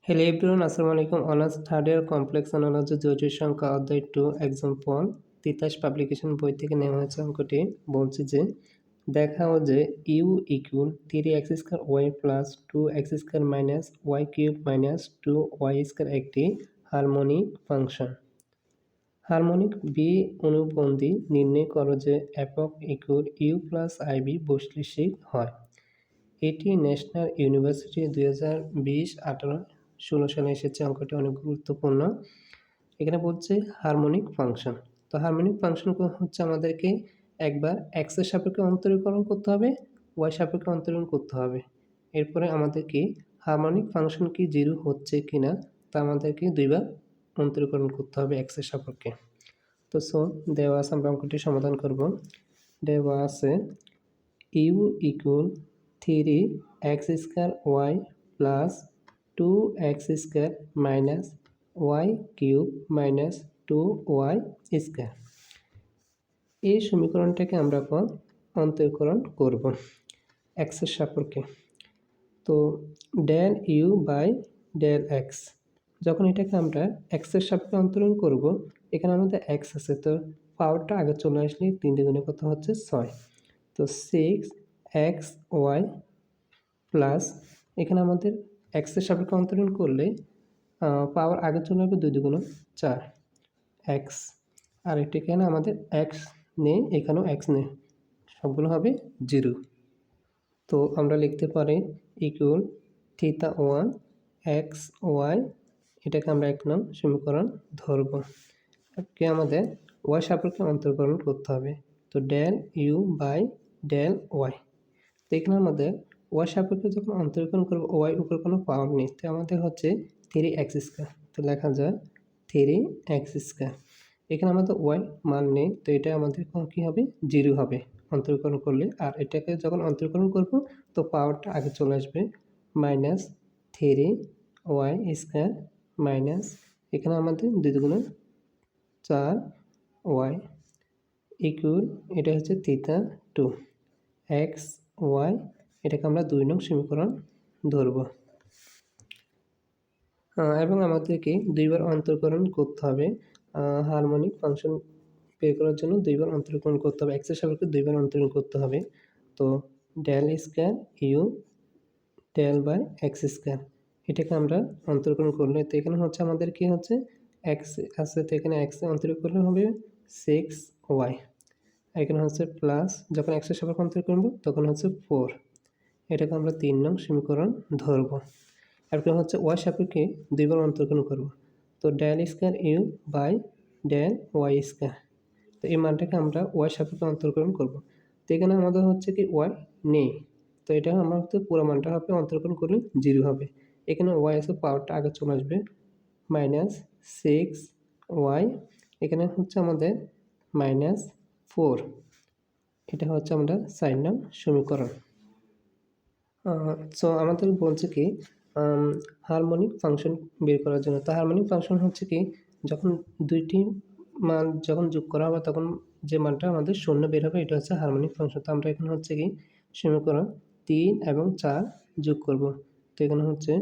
Hello everyone, আসসালামু আলাইকুম। Honours third year complex analogy জটিল সংখ্যা অধ্যায় 2 এক্সাম্পল তিতাস পাবলিকেশন বই থেকে নেওয়া হয়েছে। অঙ্কটি বলছে যে দেখাও যে u equal 3x² y plus 2x² minus y cube minus 2y² একটি হারমোনিক ফাংশন। হারমোনিক বি অনুবন্ধী নির্ণয় করো যে একক ইকুয়াল ইউ প্লাস আইবি বৈশ্লেষিক হয়। এটি ন্যাশনাল ইউনিভার্সিটি 2020-18-16 সালে এসেছে। অঙ্কটি অনেক গুরুত্বপূর্ণ। এখানে বলছে হারমোনিক ফাংশন। তো হারমোনিক ফাংশন হচ্ছে আমাদেরকে একবার এক্স এর সাপেক্ষে অন্তরীকরণ করতে হবে, ওয়াই সাপেক্ষে অন্তরীকরণ করতে হবে। এরপরে আমাদেরকে হারমোনিক ফাংশন কি জিরো হচ্ছে কিনা তা আমাদেরকে দুইবার অন্তরীকরণ করতে হবে এক্স এর সাপেক্ষে। তো দেওয়া আছে, আমরা অঙ্কটি সমাধান করব। দেওয়া আছে u equal 3x² y plus 2x² minus y cube minus 2y²। এই সমীকরণটাকে আমরা এখন অন্তরীকরণ করব এক্সের সাপেক্ষে। তো del u by del x, যখন এটাকে আমরা এক্সের সাপেক্ষে অন্তরীকরণ করব, এখানে আমাদের এক্স আছে, তো পাওয়ারটা আগে চলে আসলে 3 দিয়ে গুণে কত হচ্ছে 6। তো 6xy প্লাস এখানে আমাদের এক্সের সাপেক্ষে অন্তরীকরণ করলে পাওয়ার আগে চলে আসবে 2 দুগুণ 4 এক্স, আর এটা এখানে আমাদের এক্স নেই, এখানেও এক্স নেই, সবগুলো হবে 0। তো আমরা লিখতে পারি ইকুয়াল θ1 xy, এটাকে আমরা 1 নং সমীকরণ ধরব। একে আমাদের ওয়াই সাপেক্ষে অন্তরীকরণ করতে হবে। তো del u by del y, তো এখানে আমাদের ওয়াই সাপেক্ষে যখন অন্তরীকরণ করবো, ওয়াই উপর কোনো পাওয়ার নেই, তো আমাদের হচ্ছে 3x²। তো লেখা যায় 3x²। এখানে আমাদের ওয়াই মান নেই, তো এটা আমাদের কী হবে 0 হবে অন্তরীকরণ করলে। আর এটাকে যখন অন্তরীকরণ করব তো পাওয়ারটা আগে চলে আসবে মাইনাস 3y² মাইনাস এখানে আমাদের 2 দুগুণ 4y ইকুয়াল এটা হচ্ছে θ2 xy, এটাকে আমরা 2 নং সমীকরণ ধরব। এবং আমাদেরকে দুইবার অন্তরীকরণ করতে হবে। হারমোনিক ফাংশন বের করার জন্য দুইবার অন্তরীকরণ করতে হবে, এক্সের সাপেক্ষে দুইবার অন্তরীকরণ করতে হবে। তো del square u del by x², এটাকে আমরা অন্তরীকরণ করলে, তো এখানে হচ্ছে আমাদের কি হচ্ছে এক্স আছে, তো এখানে এক্স অন্তরীকরণ করলে হবে 6y, এখানে হচ্ছে প্লাস যখন এক্সের সাপেক্ষে অন্তরীকরণ করব তখন হচ্ছে 4, এটাকে আমরা 3 নং সমীকরণ ধরব। এরপর হচ্ছে ওয়াই সাপেক্ষে দুইবার অন্তরীকরণ করব। তো del square u by del y², তো এই মানটাকে আমরা ওয়াই সাপেক্ষে অন্তরীকরণ করব। তো এখানে আমাদের হচ্ছে কি ওয়াই নেই, তো এটা আমরা হচ্ছে পুরো মানটা হবে অন্তরীকরণ করলে 0 হবে। এখানে ওয়াই আছে, পাওয়ারটা আগে চলে আসবে মাইনাস 6y, এখানে হচ্ছে আমাদের মাইনাস 4, এটা হচ্ছে আমরা 4 নং সমীকরণ। সো আমাদের বলছে কি হারমোনিক ফাংশন বের করার জন্য। তো হারমোনিক ফাংশন হচ্ছে কি যখন দুইটি মান যখন যোগ করা হবে তখন যে মানটা আমাদের শূন্য বের হবে, এটা হচ্ছে হারমোনিক ফাংশন। তো আমরা এখানে হচ্ছে কি সমীকরণ 3 এবং 4 যোগ করব। তো এখানে হচ্ছে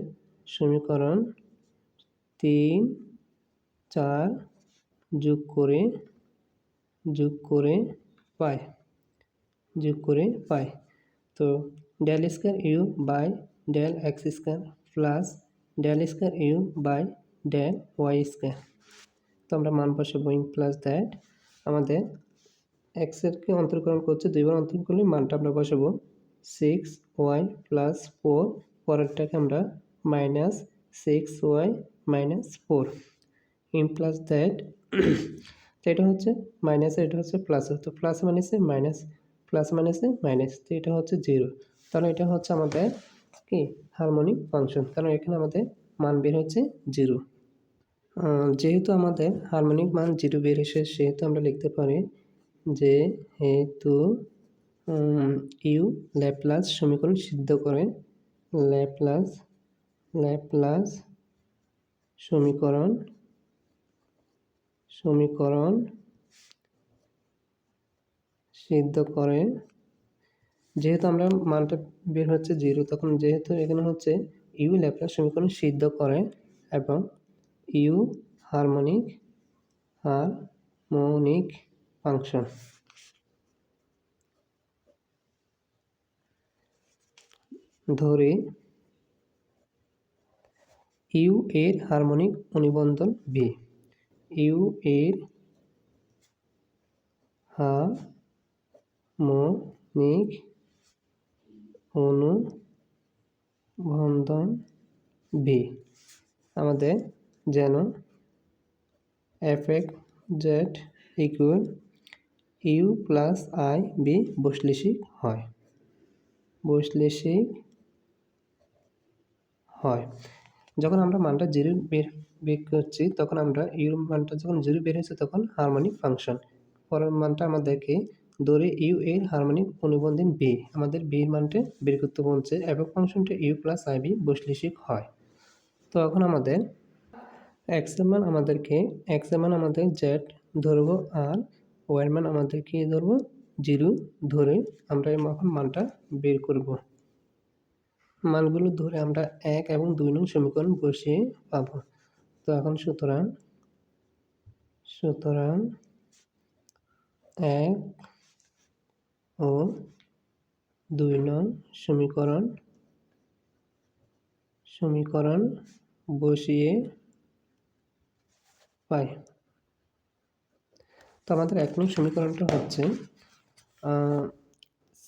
সমীকরণ 3 4 যোগ করে পাই। তো del square u by del x² plus del square u by del y²। তো আমরা মান বসাবো ইন প্লাস দ্যাট আমাদের এক্সেরকে অন্তরীকরণ করছে, দুইবার অন্তরীকরণ করলে মানটা আমরা বসাবো 6y প্লাস 4, পরেরটাকে আমরা minus 6y minus 4 in plus that তো এটা হচ্ছে মাইনাস, এটা হচ্ছে প্লাস, তো প্লাস মাইনাসে মাইনাস, প্লাস মাইনাসে মাইনাস, তো এটা হচ্ছে 0। তাহলে এটা হচ্ছে আমাদের কি হারমোনিক ফাংশন, কারণ এখানে আমাদের মান বের হচ্ছে 0। যেহেতু আমাদের হারমোনিক মান 0 বের এসে, সেহেতু আমরা লিখতে পারি যে হেতু ইউ ল্যাপ্লাস সমীকরণ সিদ্ধ করে, ল্যাপ্লাস সমীকরণ সিদ্ধ করে। যেহেতু আমরা মানটা বের হচ্ছে 0, তখন যেহেতু এখানে হচ্ছে ইউ ল্যাপ্লাস সমীকরণ সিদ্ধ করে এবং ইউ হারমোনিক ফাংশন। ধরে ইউ এর হারমোনিক অনুবন্ধন বি। ইউ এর হারমোনিক অনুবন্ধন বি আমাদের যেন F Z equal you plus I V বৈশ্লেষিক হয়। যখন আমরা মানটা জিরো বের করছি তখন আমরা ইউর মানটা যখন জিরো বের হয়েছে তখন হারমোনিক ফাংশন। পরের মানটা আমাদেরকে ধরে ইউ এর হারমোনিক অনুবন্ধন বি, আমাদের বির মানটা বের করতে বলছে এবং ফাংশনটা ইউ প্লাস আই বি বৈশ্লেষিক হয়। তো এখন আমাদের এক্স এর মান আমাদের জেড ধরবো আর ওয়াই এর মান আমাদেরকে ধরবো জিরো ধরে আমরা এখন মানটা বের করব। মানগুলো ধরে আমরা 1 এবং 2 নং সমীকরণ বসিয়ে পাবো। তো এখন সুতরাং 1 ও 2 নং সমীকরণ বসিয়ে পাই। তো আমাদের 1 নং সমীকরণটা হচ্ছে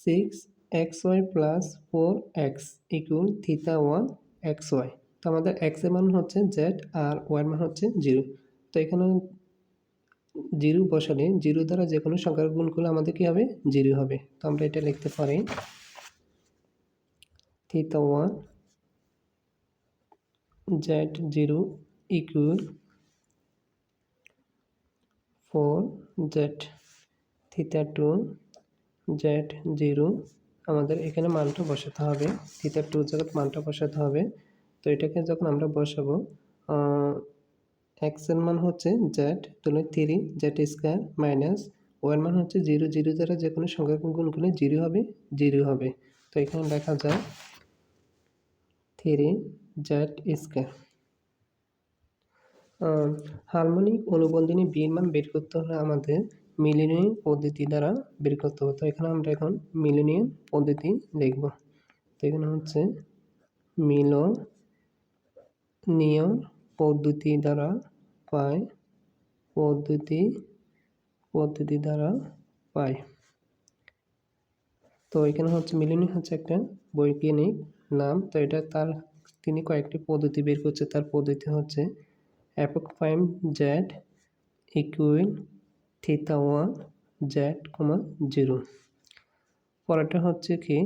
6xy plus 4x equal theta 1 xy। তো আমাদের x এর মান হচ্ছে z আর y এর মান হচ্ছে 0। তো এখানে 0 বসালে 0 দ্বারা যে কোনো সংখ্যার গুণ করলে আমাদের কি হবে? 0 হবে। তো আমরা এটা লিখতে পারি theta 1 z0 equal 4z। Theta 2 z0 আমাদের এখানে মানটা বসাতে হবে, থিটা 2 জায়গায় মানটা বসাতে হবে। তো এটাকে যখন আমরা বসাবো এক্স এর মান হচ্ছে জেড তুলে 3 জেড স্কোয়ার মাইনাস ওয়াই এর মান হচ্ছে 0, 0 দ্বারা যে কোনো সংখ্যা গুণ করলে 0 হবে। তো এখানে লেখা যায় 3 জেড স্কোয়ার। হারমোনিক অনুবন্ধনী বির মান বের করতে হলে আমাদের মিলিনিয়ান পদ্ধতি দ্বারা বের করতে হবে। তো এখানে আমরা এখন মিলিনিয়ান পদ্ধতি লিখব। তো এখানে হচ্ছে মিলনীয় পদ্ধতি দ্বারা পাই। তো এখানে হচ্ছে মিলনীয় হচ্ছে একটা বৈজ্ঞানিক নাম। তো এটা তিনি কয়েকটি পদ্ধতি বের করছে। তার পদ্ধতি হচ্ছে একক Faim Z equal theta 1 Z, 0। পরেরটা হচ্ছে কি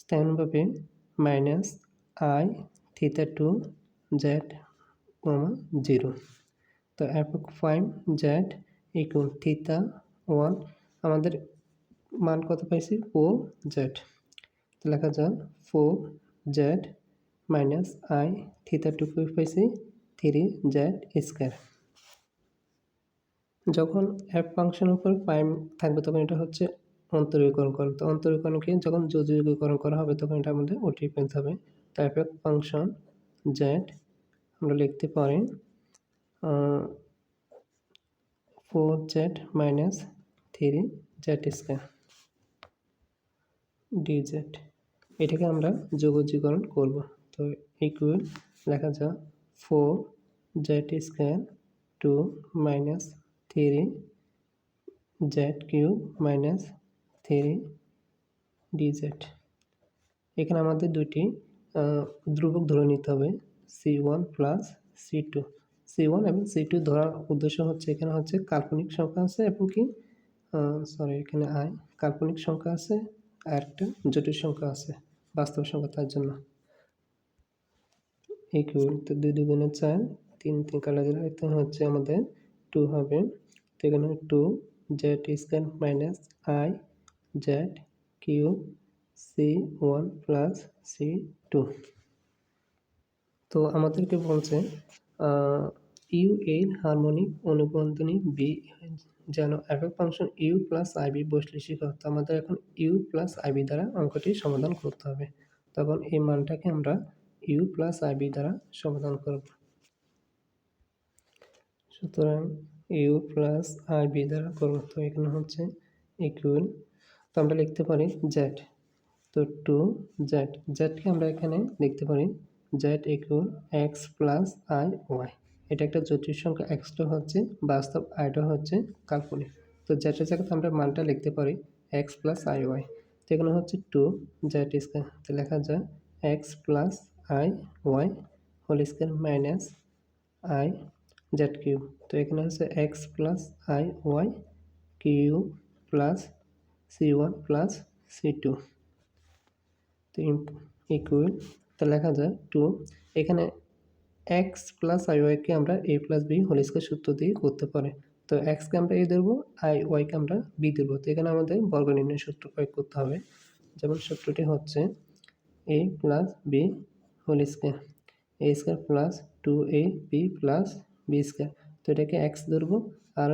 স্থানীয়ভাবে মাইনাস আই থিটা 2 জেড, 0। তো একক ফাইম জেড ইকুয়াল থিটা 1 আমাদের মান কত পাইছি? 4z। তো লেখা যায় 4z মাইনাস আই থিটা 2 পাইছি 3z স্কোয়ার। যখন এফ ফাংশনের উপর প্রাইম থাকবে তখন এটা হচ্ছে অন্তরীকরণ। তো অন্তরীকরণকে যখন যোজীকরণ করা হবে তখন এটা আমাদের উঠিয়ে ফেলতে হবে। তো এফ ফাংশন জেড আমরা লিখতে পারি 4z minus 3z square dz। এটাকে আমরা যোগজীকরণ করব। তো ইকুয়াল লেখা যায় 4z square 2 minus 3z cube minus 3 dz। এখানে আমাদের দুইটি ধ্রুবক ধরে নিতে হবে c1 প্লাস c2। c1 এবং c2 ধরার উদ্দেশ্য হচ্ছে এখানে হচ্ছে কাল্পনিক সংখ্যা আছে এবং কি এখানে কাল্পনিক সংখ্যা আছে আর একটা জটিল সংখ্যা আছে বাস্তব সংখ্যা, তার জন্য ইকুয়াল। তো 2 2 4 3 3 কাটা গেলে এখানে হচ্ছে আমাদের 2 হবে। তো এখানে 2 Z square minus i z cube c1 plus c2। তো আমাদেরকে বলছে ইউ এর হারমোনিক অনুবন্ধনী বি যেন একক ফাংশন ইউ প্লাস আইবি বৈশ্লেষিক হয়। তো আমাদের এখন ইউ প্লাস আইবি দ্বারা অঙ্কটি সমাধান করতে হবে। তখন এই মানটাকে আমরা ইউ প্লাস আই বি দ্বারা সমাধান করব। সুতরাং ইউ প্লাস আই বি দ্বারা করব। তো এখানে হচ্ছে ইকুয়াল, তো আমরা লিখতে পারি জেড। তো টু জেড, জেডকে আমরা এখানে লিখতে পারি z equal x plus i y. এটা একটা জটিল সংখ্যা, এক্সটা হচ্ছে বাস্তব, আইটা হচ্ছে কাল্পনিক। তো জেডের জায়গাতে আমরা মানটা লিখতে পারি এক্স প্লাস আই ওয়াই। তো এখানে হচ্ছে টু জেড স্কোয়ার, তো লেখা যায় x plus i y whole square minus i z cube. তো এখানে হচ্ছে x plus i y cube plus C one plus C two. তো ইকুয়াল, তো লেখা যায় টু, এখানে এক্স প্লাস আই ওয়াইকে আমরা এ প্লাস বি হোল স্কোয়ার সূত্র দিয়ে করতে পারি। তো এক্সকে আমরা এ ধরবো, আই ওয়াইকে আমরা বি ধরবো। তো এখানে আমাদের বর্গ নির্ণয় সূত্র প্রয়োগ করতে হবে। যেমন সূত্রটি হচ্ছে এ plus B whole square, A square plus two A B plus B square. তো এটাকে এক্স ধরবো আর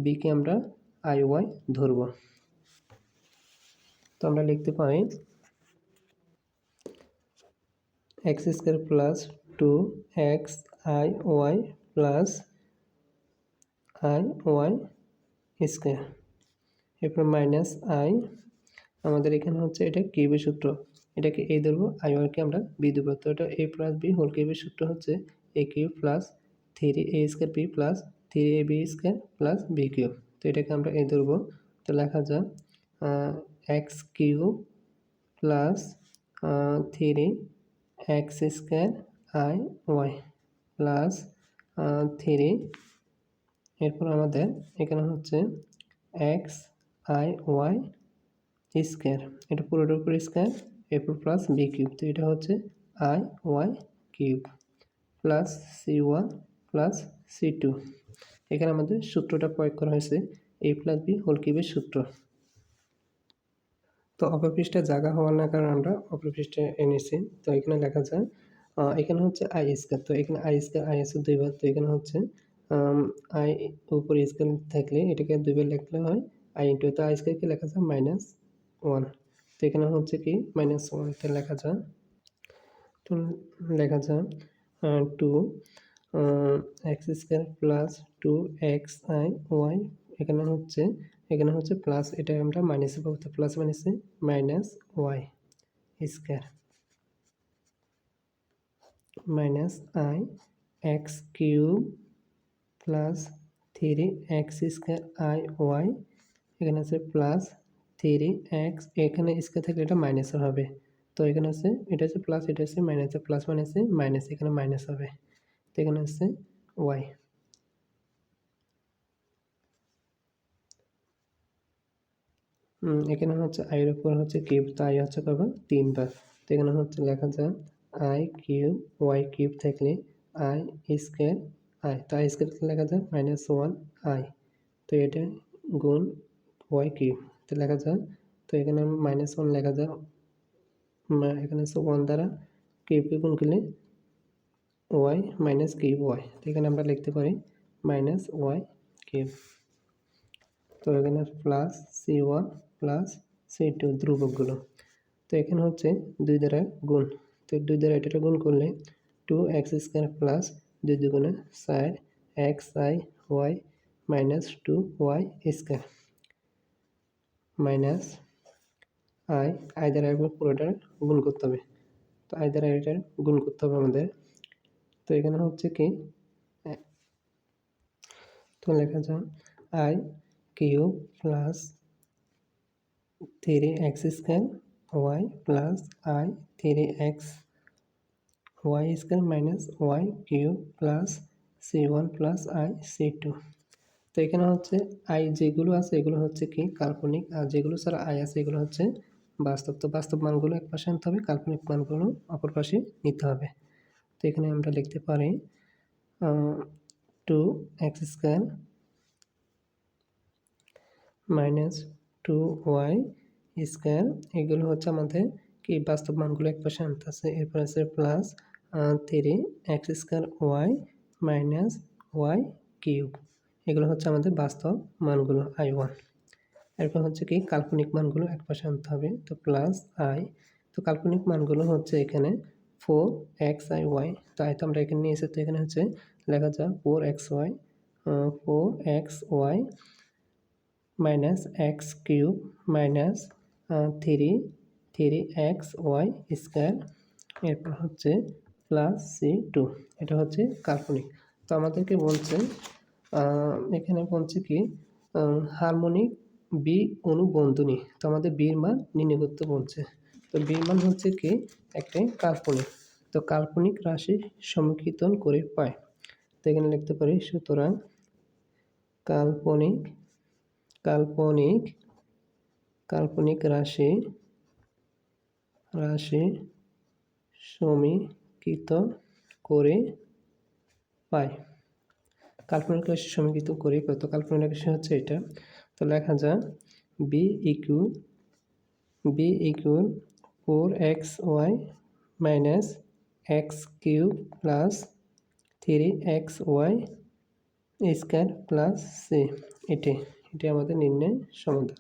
বিকে আমরা আই ওয়াই ধরবো। তো আমরা লিখতে পারি x square plus two x i Y plus i y square, এরপর মাইনাস আই, আমাদের এখানে হচ্ছে এটা কিউবের সূত্র, এটাকে এ ধরবো, আই ওয়াইকে আমরা বি দেবো। তো এটা এ প্লাস বি হোল কিউবের সূত্র হচ্ছে A cube plus three A square B plus three A B square plus B cube. তো এটাকে আমরা এ ধরবো। তো লেখা যায় X cube plus three x square I Y plus three, এরপর আমাদের এখানে হচ্ছে এক্স আই ওয়াই স্কোয়ার, এটা পুরোটার উপর স্কোয়ার, এরপর প্লাস বি কিউব। তো এটা হচ্ছে i y cube plus C one plus C two. এখানে আমাদের সূত্রটা প্রয়োগ করা হয়েছে এ প্লাস বি হোল কিউবের সূত্র। তো অপর পৃষ্ঠায় জায়গা হওয়ার না কারণে আমরা অপর পৃষ্ঠায় এনেছি। তো এখানে লেখা যায় এখানে হচ্ছে আই স্কোয়ার, তো এখানে আই স্কোয়ার আই আছে দুইবার, তো এখানে হচ্ছে আই উপরে স্কোয়ার থাকলে এটাকে দুইবার লিখলে হয় আই ইন্টু, তো আই স্কোয়ারকে লেখা যায় মাইনাস ওয়ান। তো এখানে হচ্ছে কি মাইনাস ওয়ানতে লেখা যায়, তো লেখা যায় two x square plus two x i y, এখানে হচ্ছে প্লাস, এটা আমরা মাইনাসে পাবো, তো প্লাস মাইনাসে minus y square minus i x cube plus three x square I y, এখানে আছে প্লাস থ্রি এক্স, এখানে স্কোয়ার থাকলে এটা মাইনাসের হবে। তো এখানে আছে এটা হচ্ছে প্লাস, এটা হচ্ছে মাইনাস, প্লাস মাইনাসে মাইনাস, এখানে মাইনাস হবে। তো এখানে আছে ওয়াই, এখানে হচ্ছে আইয়ের উপর হচ্ছে কিউব, তো আই হচ্ছে কবে তিনবার। তো এখানে হচ্ছে লেখা যায় আই কিউব ওয়াই কিউব থাকলে আই স্কোয়ার আই, তো আই স্কোয়ার লেখা যায় মাইনাস ওয়ান আই, তো এটা গুণ ওয়াই কিউব, তো লেখা যায়, তো এখানে মাইনাস ওয়ান লেখা যায়, এখানে হচ্ছে ওয়ান দ্বারা কিউবকে গুণ করলে ওয়াই মাইনাস কিউব ওয়াই, তো এখানে আমরা লিখতে পারি মাইনাস ওয়াই কিউব। তো এখানে plus C one plus C two ধ্রুবকগুলো, তো এখানে হচ্ছে দুই দ্বারা গুণ, তো দুই দ্বারা এটা গুণ করলে টু এক্স স্কোয়ার প্লাস দুই দুগুণে চার x i y minus two y square minus i দ্বারা একবার পুরোটার গুণ করতে হবে, তো আই দ্বারা এটার গুণ করতে হবে আমাদের। তো এখানে হচ্ছে কি, তো লেখা যায় i cube plus three x square y plus i three x y square minus y cube plus C one plus i c two. তো এখানে হচ্ছে আই যেগুলো আছে এগুলো হচ্ছে কি কাল্পনিক, আর যেগুলো ছাড়া আই আছে এগুলো হচ্ছে বাস্তব। তো বাস্তব মানগুলো এক পাশে আনতে হবে, কাল্পনিক মানগুলো অপর পাশে নিতে হবে। তো এখানে আমরা লিখতে পারি two x square minus two y square, এগুলো হচ্ছে আমাদের কি বাস্তব মানগুলো এক পাশে আনতে আছে। এরপর আছে plus three x square y minus y cube, এগুলো হচ্ছে আমাদের বাস্তব মানগুলো আই ওয়ান। এরপর হচ্ছে কি কাল্পনিক মানগুলো এক পাশে আনতে হবে, তো প্লাস আই, তো তো কাল্পনিক মানগুলো হচ্ছে এখানে 4xy তাই তো আমরা এখানে নিয়ে এসে তো এখানে হচ্ছে লেখা যায় 4xy minus x cube minus 3xy square এরপর হচ্ছে প্লাস C2 এটা হচ্ছে কাল্পনিক। তো আমাদেরকে বলছে এখানে বলছে কি হারমোনিক বি অনুবন্ধনী। তো আমাদের বির মান নির্ণয় করতে বলছে। তো বির মান হচ্ছে কি একটা কাল্পনিক। তো কাল্পনিক রাশি সমীকরণ করে পায়। তো এখানে লিখতে পারি সুতরাং কাল্পনিক রাশি সমীকৃত করে পায়। কাল্পনিক রাশি সমীকৃত করে পায়। তো কাল্পনিক রাশি হচ্ছে এটা। তো লেখা যায় v equal 4xy minus x cube plus 3xy square plus c. এটি আমাদের নির্ণয় সমাধান।